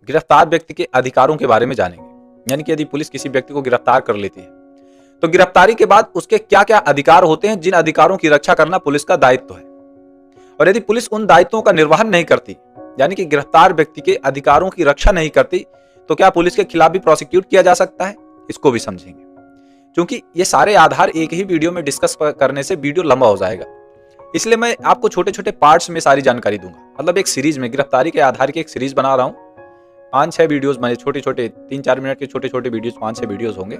गिरफ्तार व्यक्ति के अधिकारों के बारे में जानेंगे। यानी कि यदि पुलिस किसी व्यक्ति को गिरफ्तार कर लेती है तो गिरफ्तारी के बाद उसके क्या क्या अधिकार होते हैं, जिन अधिकारों की रक्षा करना पुलिस का दायित्व है। और यदि पुलिस उन दायित्वों का निर्वहन नहीं करती, यानी कि गिरफ्तार व्यक्ति के अधिकारों की रक्षा नहीं करती, तो क्या पुलिस के खिलाफ भी प्रोसिक्यूट किया जा सकता है, इसको भी समझेंगे। क्योंकि ये सारे आधार एक ही वीडियो में डिस्कस करने से वीडियो लंबा हो जाएगा, इसलिए मैं आपको छोटे छोटे पार्ट्स में सारी जानकारी दूंगा। मतलब एक सीरीज में गिरफ्तारी के आधार की एक सीरीज बना रहा हूँ। 5-6 वीडियोस बने, छोटे छोटे 3-4 मिनट के छोटे छोटे वीडियोस, 5-6 वीडियोस होंगे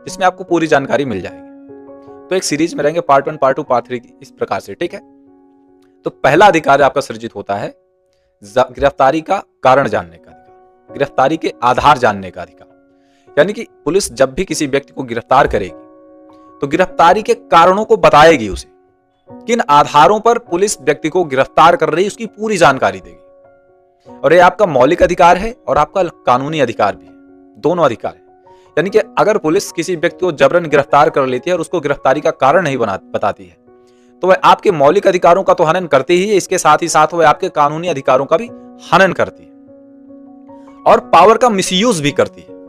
जिसमें आपको पूरी जानकारी मिल जाएगी। तो एक सीरीज में रहेंगे, पार्ट 1, पार्ट 2, पार्ट 3 इस प्रकार से, ठीक है। तो पहला अधिकार आपका सृजित होता है गिरफ्तारी का कारण जानने का अधिकार, गिरफ्तारी के आधार जानने का अधिकार। यानी कि पुलिस जब भी किसी व्यक्ति को गिरफ्तार करेगी तो गिरफ्तारी के कारणों को बताएगी, उसे किन आधारों पर पुलिस व्यक्ति को गिरफ्तार कर रही है उसकी पूरी जानकारी देगी। और ये आपका मौलिक अधिकार है और आपका कानूनी अधिकार भी है, दोनों अधिकार है। यानी कि अगर पुलिस किसी व्यक्ति को जबरन गिरफ्तार कर लेती है और उसको गिरफ्तारी का कारण नहीं बताती है तो वह आपके मौलिक अधिकारों का तो हनन करती ही है, इसके साथ ही साथ वह आपके कानूनी अधिकारों का भी हनन करती है और पावर का मिसयूज भी करती है।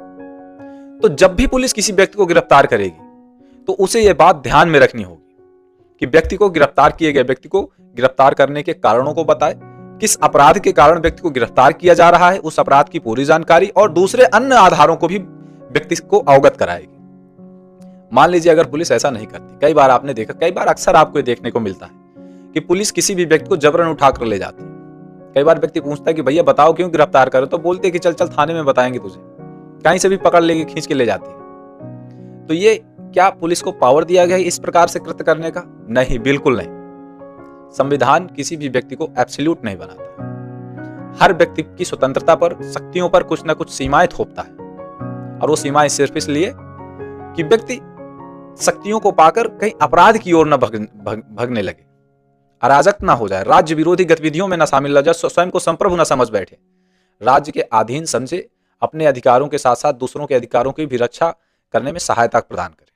तो जब भी पुलिस किसी व्यक्ति को गिरफ्तार करेगी तो उसे यह बात ध्यान में रखनी होगी कि व्यक्ति को गिरफ्तार किए गए व्यक्ति को गिरफ्तार करने के कारणों को बताए, किस अपराध के कारण व्यक्ति को गिरफ्तार किया जा रहा है उस अपराध की पूरी जानकारी, और दूसरे अन्य आधारों को भी व्यक्ति को अवगत कराएगी। मान लीजिए अगर पुलिस ऐसा नहीं करती, कई बार आपने देखा, कई बार अक्सर आपको देखने को मिलता है कि पुलिस किसी भी व्यक्ति को जबरन उठाकर ले जाती है। कई बार व्यक्ति पूछता है कि भैया बताओ क्यों गिरफ्तार करो, तो बोलते कि चल चल थाने में बताएंगे तुझे, कहीं से भी पकड़ लेके खींच के ले जाती है। तो ये क्या पुलिस को पावर दिया गया है इस प्रकार से कृत्य करने का? नहीं, बिल्कुल नहीं। संविधान किसी भी व्यक्ति को एब्सोल्यूट नहीं बनाता। हर व्यक्ति की स्वतंत्रता पर, शक्तियों पर कुछ ना कुछ सीमाएं थोपता है, और वो सीमाएं सिर्फ इसलिए कि व्यक्ति शक्तियों को पाकर कहीं अपराध की ओर न भगने लगे, अराजक ना हो जाए, राज्य विरोधी गतिविधियों में न शामिल हो जाए, स्वयं को संप्रभु न समझ बैठे, राज्य के अधीन समझे, अपने अधिकारों के साथ साथ दूसरों के अधिकारों की भी रक्षा करने में सहायता प्रदान करे।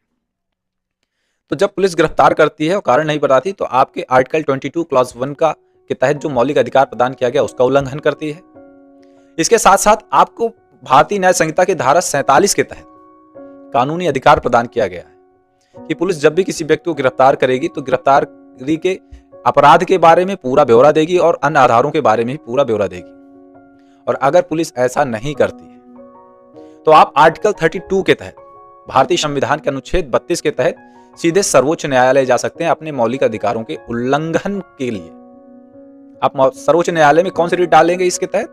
तो जब पुलिस गिरफ्तार करती है और कारण नहीं बताती तो आपके आर्टिकल 22 क्लॉज 1 का के तहत जो मौलिक अधिकार प्रदान किया गया उसका उल्लंघन करती है। इसके साथ साथ आपको भारतीय न्याय संहिता के धारा 47 के तहत कानूनी अधिकार प्रदान किया गया है कि पुलिस जब भी किसी व्यक्ति को गिरफ्तार करेगी तो गिरफ्तारी के अपराध के बारे में पूरा ब्यौरा देगी और अन्य आधारों के बारे में भी पूरा ब्यौरा देगी। और अगर पुलिस ऐसा नहीं करती है तो आप आर्टिकल 32 के तहत, भारतीय संविधान के अनुच्छेद 32 के तहत सीधे सर्वोच्च न्यायालय जा सकते हैं अपने मौलिक अधिकारों के उल्लंघन के लिए। आप सर्वोच्च न्यायालय में कौन सी रिट डालेंगे इसके तहत?